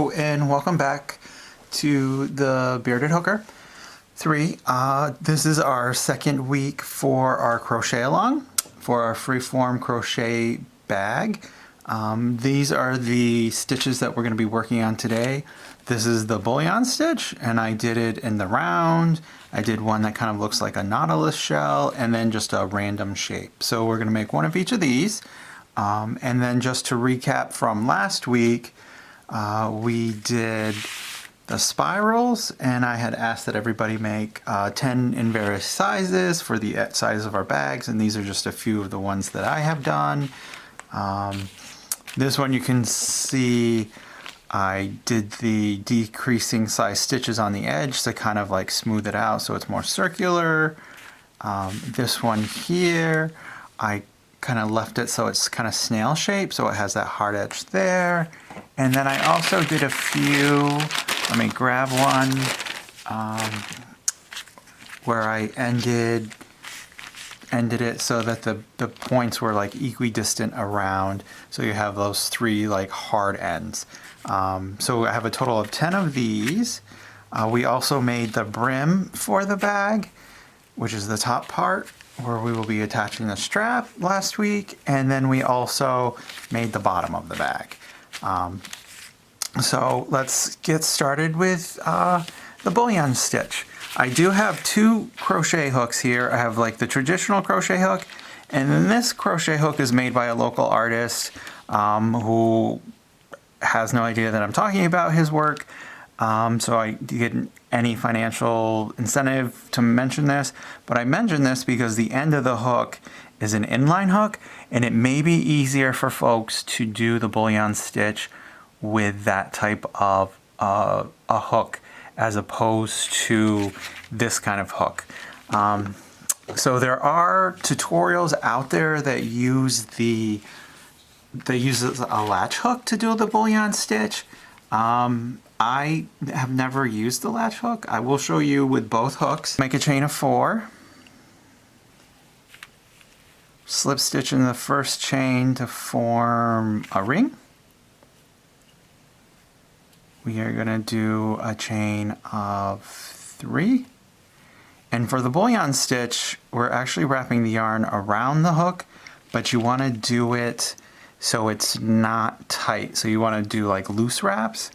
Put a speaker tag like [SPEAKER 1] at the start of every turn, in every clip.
[SPEAKER 1] Hello and welcome back to the Bearded Hooker 3. This is our second week for our crochet along for our Freeform Crochet bag. These are the stitches that we're going to be working on today. This is the Bullion stitch, and I did it in the round. I did one that kind of looks like a nautilus shell, and then just a random shape. So we're going to make one of each of these. And then just to recap from last week, we did the spirals, and I had asked that everybody make 10 in various sizes for the size of our bags, and these are just a few of the ones that I have done. This one you can see I did the decreasing size stitches on the edge to kind of like smooth it out so it's more circular. This one here, I kind of left it so it's kind of snail shaped, so it has that hard edge there. And then I also did a few, let me grab one, where I ended it so that the points were like equidistant around, so you have those three like hard ends. So I have a total of 10 of these. We also made the brim for the bag, which is the top part where we will be attaching the strap last week, and then we also made the bottom of the bag. So let's get started with the Bullion stitch. I do have two crochet hooks here. I have like the traditional crochet hook, and then this crochet hook is made by a local artist who has no idea that I'm talking about his work. So I didn't any financial incentive to mention this, but I mention this because the end of the hook is an inline hook, and it may be easier for folks to do the Bullion stitch with that type of a hook as opposed to this kind of hook. So there are tutorials out there that use a latch hook to do the Bullion stitch. I have never used the latch hook. I will show you with both hooks. Make a chain of 4. Slip stitch in the first chain to form a ring. We are going to do a chain of 3. And for the Bullion stitch, we're actually wrapping the yarn around the hook, but you want to do it so it's not tight. So you want to do like loose wraps.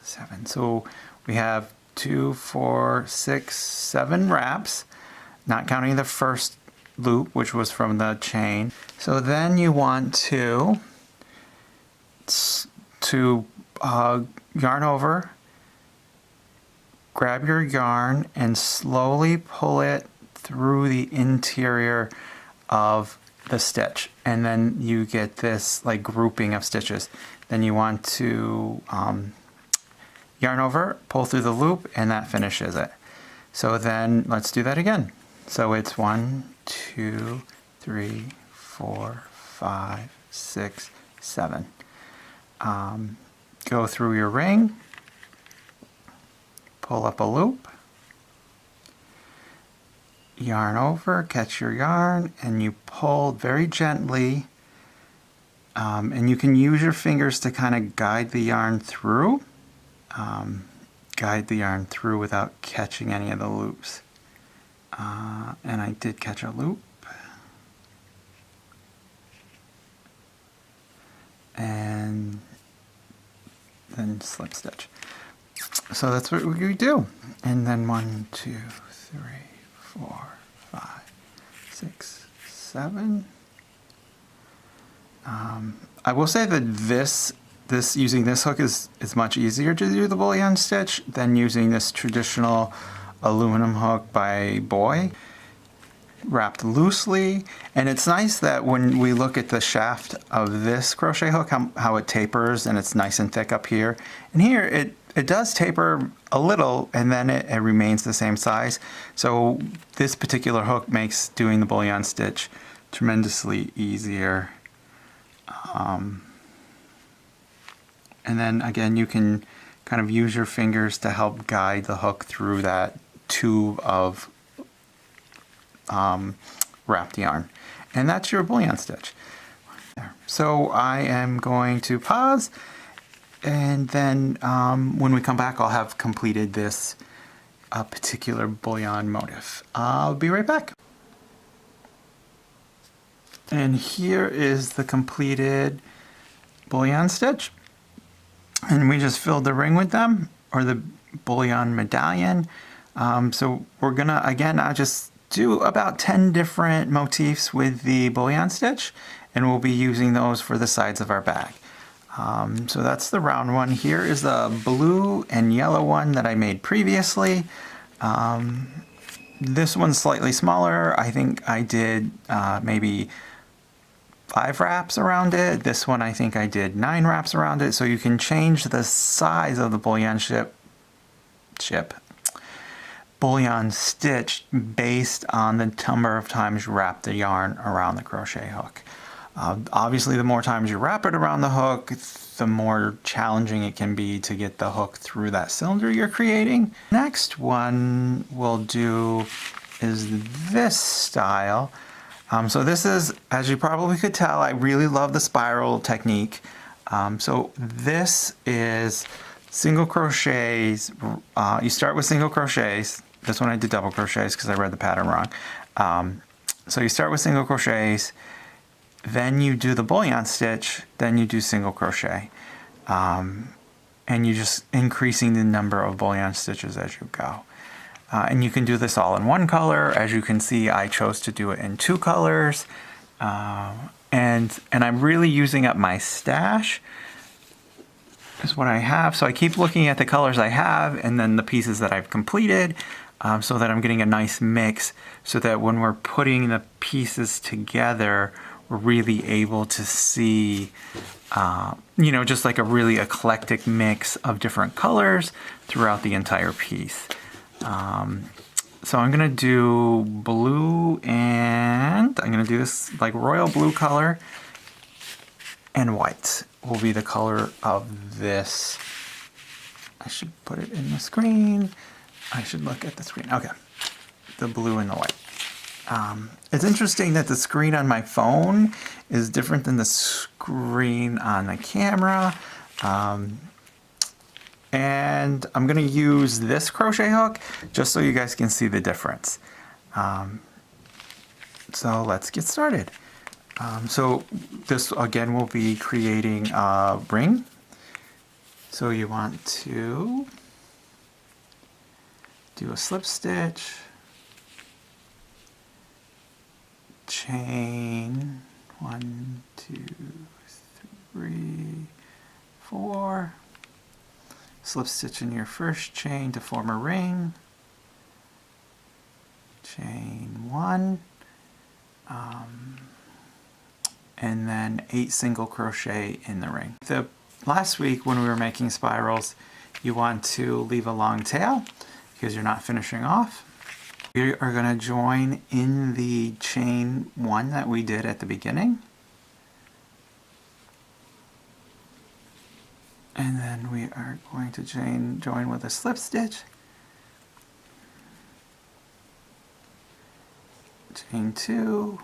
[SPEAKER 1] 7. So we have 2, 4, 6, 7 wraps, not counting the first loop, which was from the chain. So then you want to yarn over, grab your yarn, and slowly pull it through the interior of the stitch, and then you get this like grouping of stitches. Then you want to yarn over, pull through the loop, and that finishes it. So then let's do that again. So it's 1, 2, 3, 4, 5, 6, 7. Go through your ring, pull up a loop, yarn over, catch your yarn, and you pull very gently, and you can use your fingers to kind of guide the yarn through. Without catching any of the loops. And I did catch a loop. And then slip stitch. So that's what we do. And then 1, 2, 3, 4, 5, 6, 7. I will say that using this hook is much easier to do the Bullion stitch than using this traditional aluminum hook by Boy, wrapped loosely. And it's nice that when we look at the shaft of this crochet hook, how it tapers and it's nice and thick up here. And here it does taper a little, and then it remains the same size. So this particular hook makes doing the Bullion stitch tremendously easier. And then again, you can kind of use your fingers to help guide the hook through that tube of wrapped yarn. And that's your Bullion stitch. So I am going to pause, and then when we come back, I'll have completed this particular bullion motif. I'll be right back. And here is the completed bullion stitch. And we just filled the ring with them, or the bullion medallion. So we're gonna, again, I'll just do about 10 different motifs with the bullion stitch, and we'll be using those for the sides of our bag. So that's the round one. Here is the blue and yellow one that I made previously. This one's slightly smaller. I think I did maybe 5 wraps around it. This one I think I did 9 wraps around it. So you can change the size of the bullion bullion stitch based on the number of times you wrap the yarn around the crochet hook. Obviously, the more times you wrap it around the hook, the more challenging it can be to get the hook through that cylinder you're creating. Next one we'll do is this style. So this is, as you probably could tell, I really love the spiral technique. So this is single crochets. You start with single crochets. This one I did double crochets because I read the pattern wrong. So you start with single crochets, then you do the bullion stitch, then you do single crochet. And you're just increasing the number of bullion stitches as you go. And you can do this all in one color. As you can see, I chose to do it in 2 colors. And I'm really using up my stash is what I have. So I keep looking at the colors I have and then the pieces that I've completed, so that I'm getting a nice mix, so that when we're putting the pieces together, we're really able to see, just like a really eclectic mix of different colors throughout the entire piece. So I'm gonna do blue, and I'm gonna do this like royal blue color, and white will be the color of this. I should put it in the screen. I should look at the screen. Okay, the blue and the white. It's interesting that the screen on my phone is different than the screen on the camera. And I'm going to use this crochet hook just so you guys can see the difference. So let's get started. So this again will be creating a ring. So you want to do a slip stitch, chain 1, 2, 3, 4, slip stitch in your first chain to form a ring, chain 1, and then 8 single crochet in the ring. Last week when we were making spirals, you want to leave a long tail because you're not finishing off. We are going to join in the chain 1 that we did at the beginning. And then we are going to join with a slip stitch. Chain 2.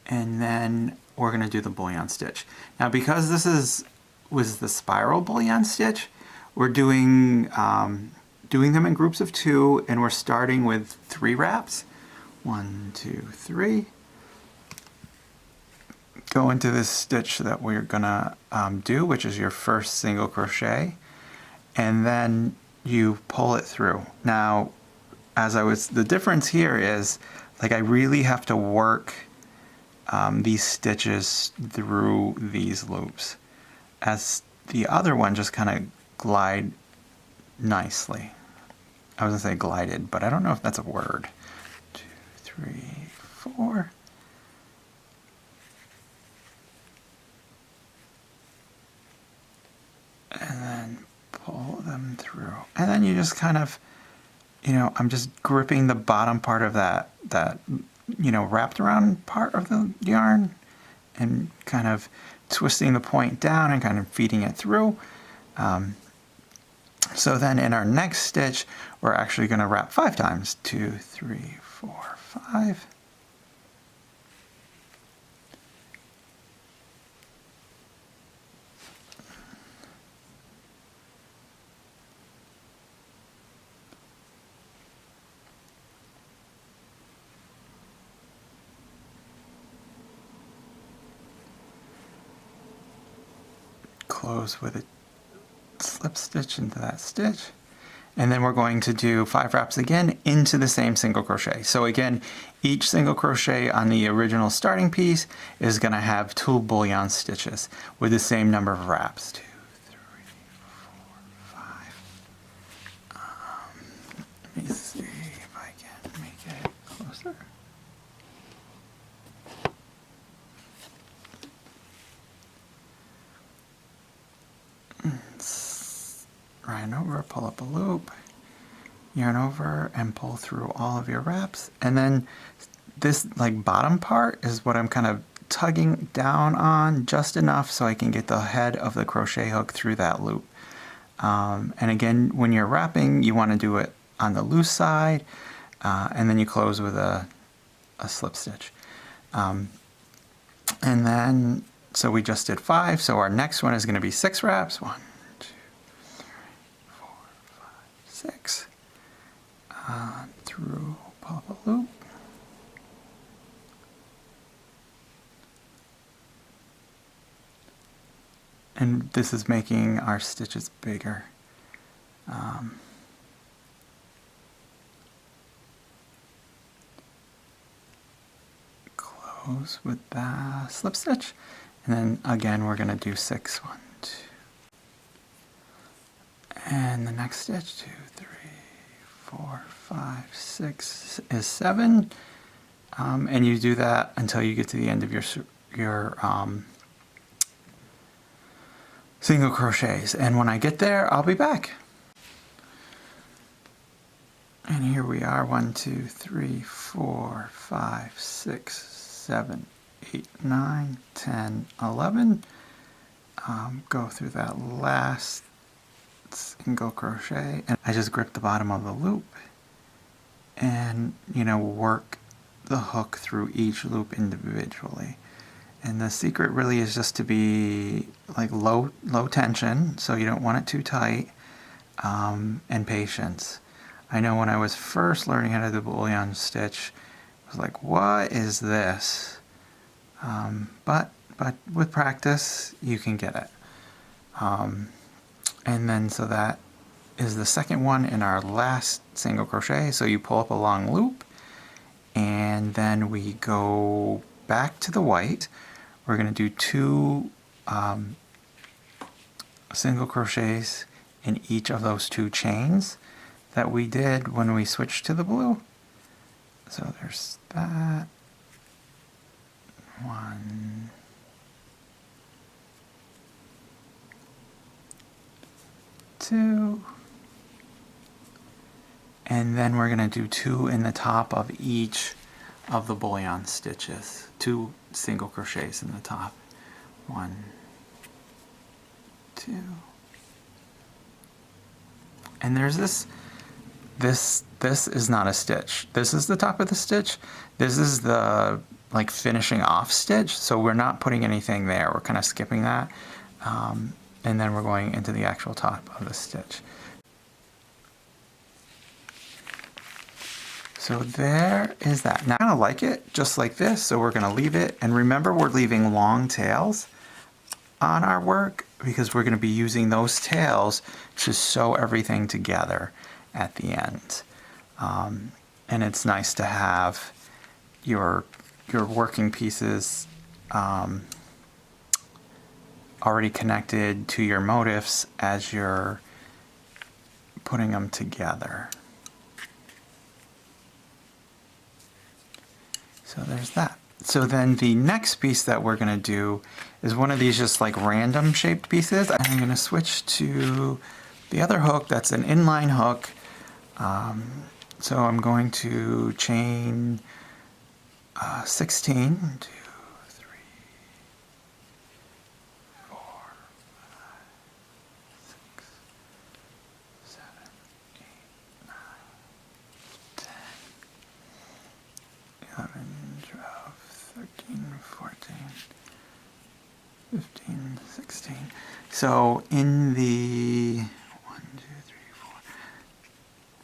[SPEAKER 1] And then we're going to do the bullion stitch. Now because this was the spiral bullion stitch, we're doing them in groups of 2, and we're starting with 3 wraps. 1, 2, 3. Go into this stitch that we're gonna do, which is your first single crochet, and then you pull it through. Now, the difference here is, like, I really have to work these stitches through these loops, as the other one just kind of glide nicely. I was gonna say glided, but I don't know if that's a word. 2, 3, 4. And then pull them through. And then you just kind of, I'm just gripping the bottom part of that wrapped around part of the yarn and kind of twisting the point down and kind of feeding it through. So then in our next stitch, we're actually going to wrap 5 times. 2, 3, 4, 5. close with a slip stitch into that stitch. And then we're going to do 5 wraps again into the same single crochet. So again, each single crochet on the original starting piece is going to have 2 bullion stitches with the same number of wraps. 2, 3, 4, 5. Let me see if I can make it closer. Yarn over, pull up a loop, yarn over, and pull through all of your wraps. And then this like bottom part is what I'm kind of tugging down on just enough so I can get the head of the crochet hook through that loop. And again, when you're wrapping, you want to do it on the loose side, and then you close with a slip stitch. And then, so we just did 5, so our next one is going to be 6 wraps. 1, 2, 3, 4, 5, 6. Through, pull up a loop. And this is making our stitches bigger. Close with the slip stitch, and then again we're going to do 6. 1, 2, and the next stitch 2, 3, 4, 5, 6 is 7, and you do that until you get to the end of your single crochets. And when I get there, I'll be back. And here we are, 1, 2, 3, 4, 5, 6, 7, 8, 9, 10, 11. Go through that last single crochet, and I just grip the bottom of the loop and, you know, work the hook through each loop individually. And the secret really is just to be like low tension, so you don't want it too tight, and patience. I know when I was first learning how to do bullion stitch, I was like, what is this? But with practice, you can get it. And then, so that is the second one in our last single crochet. So you pull up a long loop, and then we go back to the white. We're going to do 2 single crochets in each of those 2 chains that we did when we switched to the blue. So there's that. 1, 2, and then we're going to do 2 in the top of each of the bullion stitches. 2 single crochets in the top. 1, 2, and there's this is not a stitch. This is the top of the stitch. This is the like finishing off stitch, so we're not putting anything there. We're kind of skipping that, and then we're going into the actual top of the stitch. So there is that. Now I kind of like it just like this, so we're going to leave it. And remember, we're leaving long tails on our work because we're going to be using those tails to sew everything together at the end. And it's nice to have your working pieces already connected to your motifs as you're putting them together. So there's that. So then the next piece that we're going to do is one of these just like random shaped pieces. I'm going to switch to the other hook that's an inline hook. So I'm going to chain 16, 2, 3, 4, 5, 6, 7, 8, 9, 10, 11, 12, 13, 14, 15, 16. So in the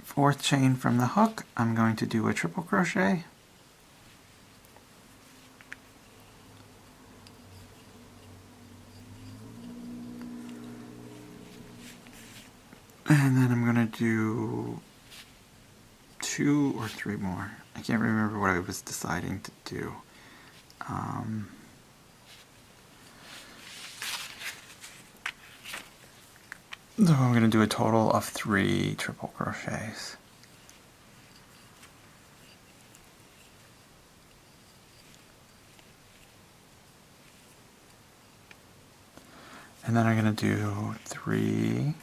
[SPEAKER 1] 4th chain from the hook, I'm going to do a triple crochet. And then I'm gonna do 2 or 3 more. I can't remember what I was deciding to do. So I'm gonna do a total of 3 triple crochets. And then I'm gonna do 3,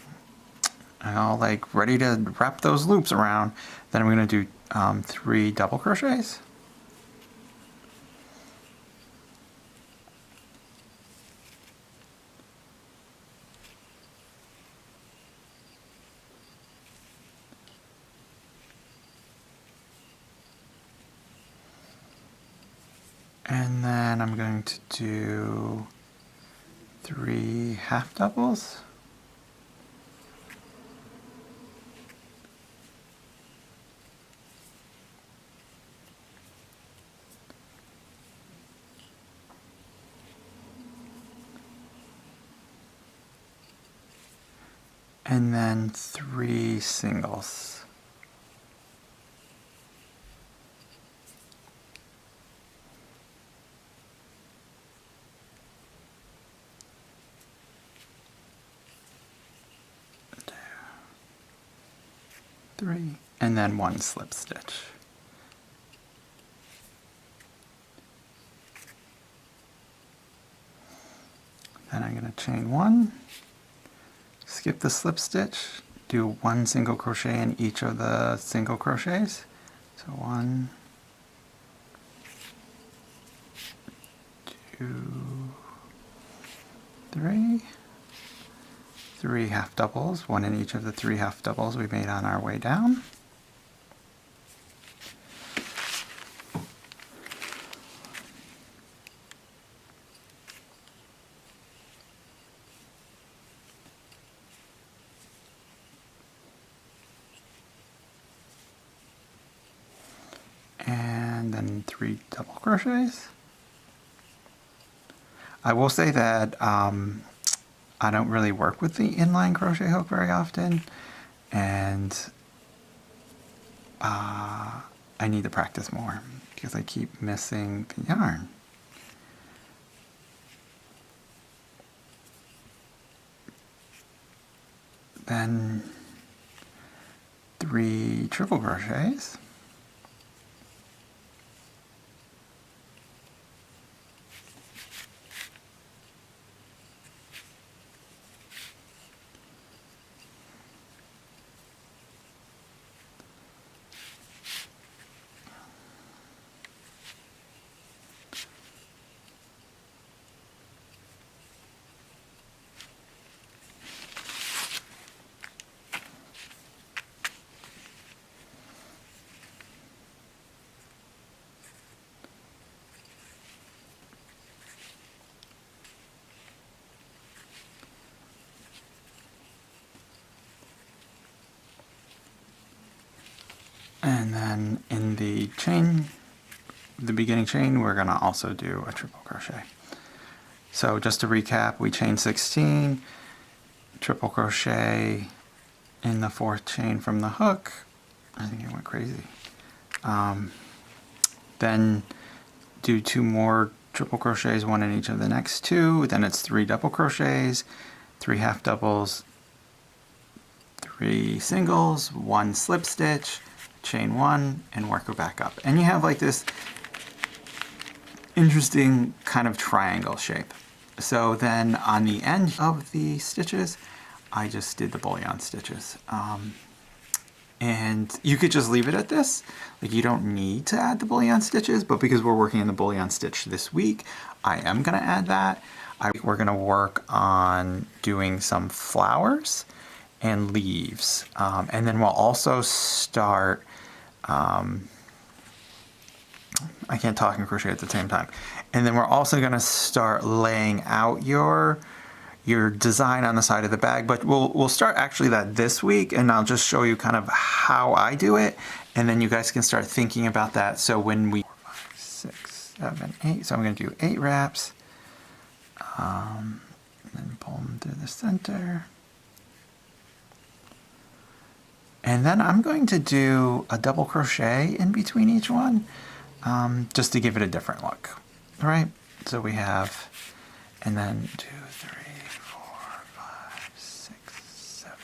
[SPEAKER 1] and I'll like ready to wrap those loops around. Then I'm gonna do 3 double crochets. And then I'm going to do 3 half doubles. And then 3 singles. Three, and then 1 slip stitch. Then I'm going to chain 1, skip the slip stitch, do 1 single crochet in each of the single crochets. So 1, 2, 3. 3 half doubles, 1 in each of the 3 half doubles we made on our way down. And then 3 double crochets. I will say that I don't really work with the inline crochet hook very often, and I need to practice more because I keep missing the yarn. Then 3 triple crochets. And then in the chain, the beginning chain, we're going to also do a triple crochet. So just to recap, we chain 16, triple crochet in the 4th chain from the hook. I think it went crazy. Then do 2 more triple crochets, 1 in each of the next 2. Then it's 3 double crochets, 3 half doubles, 3 singles, 1 slip stitch, chain 1, and work her back up. And you have like this interesting kind of triangle shape. So then on the end of the stitches, I just did the bullion stitches. And you could just leave it at this. Like, you don't need to add the bullion stitches, but because we're working in the bullion stitch this week, I am gonna add that. We're gonna work on doing some flowers and leaves. And then we'll also start, I can't talk and crochet at the same time. And then we're also gonna start laying out your design on the side of the bag, but we'll start actually that this week, and I'll just show you kind of how I do it, and then you guys can start thinking about that. So when we 4, 5, 6, 7, 8, so I'm going to do 8 wraps, and then pull them through the center, And then I'm going to do a double crochet in between each one, just to give it a different look. All right, so we have, and then 2, 3, 4, 5, 6, 7,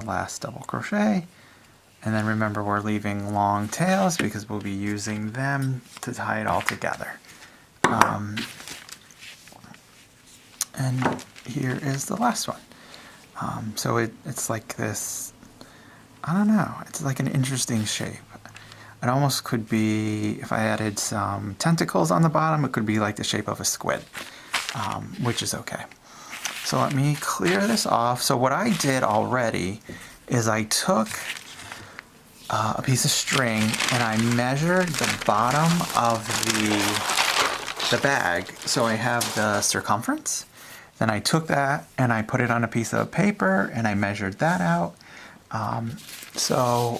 [SPEAKER 1] 8. Last double crochet, and then remember we're leaving long tails because we'll be using them to tie it all together. And here is the last one. So it's like this, I don't know, it's like an interesting shape. It almost could be, if I added some tentacles on the bottom, it could be like the shape of a squid, which is okay. So let me clear this off. So what I did already is I took a piece of string and I measured the bottom of the bag. So I have the circumference. Then I took that and I put it on a piece of paper and I measured that out. So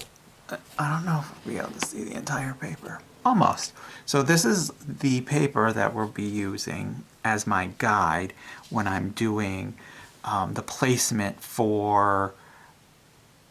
[SPEAKER 1] I don't know if we'll be able to see the entire paper. Almost. So this is the paper that we'll be using as my guide when I'm doing the placement for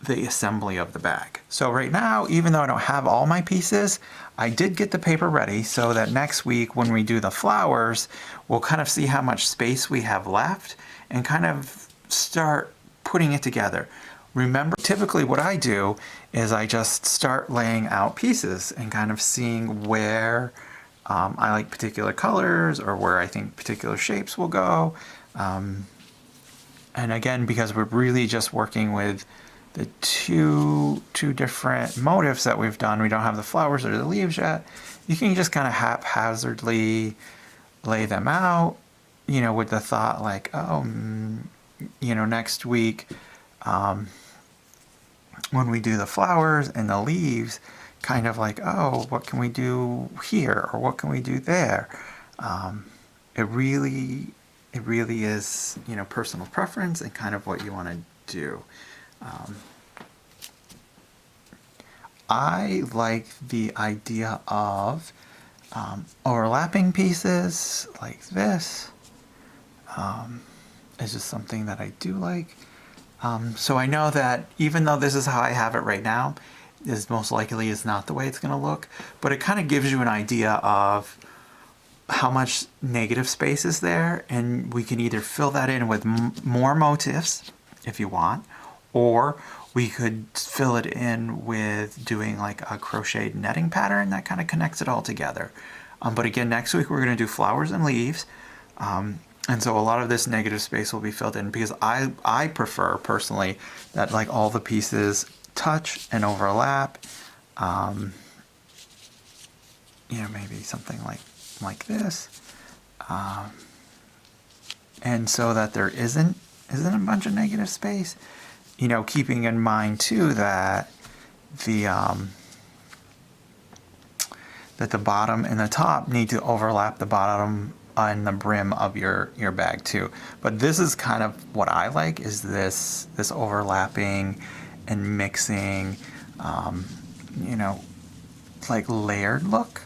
[SPEAKER 1] the assembly of the bag. So right now, even though I don't have all my pieces, I did get the paper ready so that next week when we do the flowers, we'll kind of see how much space we have left and kind of start putting it together. Remember, typically what I do is I just start laying out pieces and kind of seeing where I like particular colors or where I think particular shapes will go. And again, because we're really just working with the two different motifs that we've done, we don't have the flowers or the leaves yet, you can just kind of haphazardly lay them out, you know, with the thought like, oh, you know, next week, when we do the flowers and the leaves, kind of like, oh, what can we do here or what can we do there? It really is, you know, personal preference and kind of what you want to do. I like the idea of overlapping pieces like this. It's just something that I do like. So I know that even though this is how I have it right now, this most likely is not the way it's going to look, but it kind of gives you an idea of how much negative space is there, and we can either fill that in with more motifs if you want, or we could fill it in with doing like a crocheted netting pattern that kind of connects it all together. But again, next week we're going to do flowers and leaves. And so a lot of this negative space will be filled in because I prefer personally that like all the pieces touch and overlap. You know, maybe something like this. And so that there isn't a bunch of negative space. You know, keeping in mind too that the bottom and the top need to overlap the bottom and the brim of your bag too. But this is kind of what I like, is this overlapping and mixing, you know, like layered look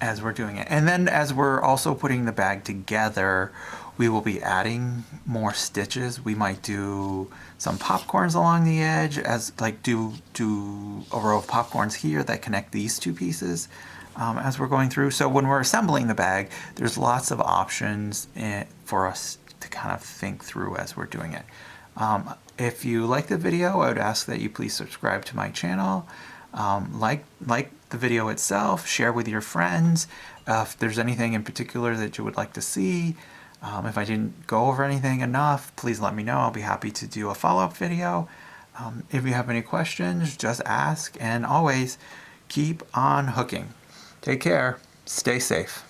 [SPEAKER 1] as we're doing it. And then as we're also putting the bag together, we will be adding more stitches. We might do some popcorns along the edge, as like do a row of popcorns here that connect these two pieces as we're going through. So when we're assembling the bag, there's lots of options for us to kind of think through as we're doing it. If you like the video, I would ask that you please subscribe to my channel. Like the video itself, share with your friends. If there's anything in particular that you would like to see, if I didn't go over anything enough, please let me know. I'll be happy to do a follow-up video. If you have any questions, just ask, and always keep on hooking. Take care. Stay safe.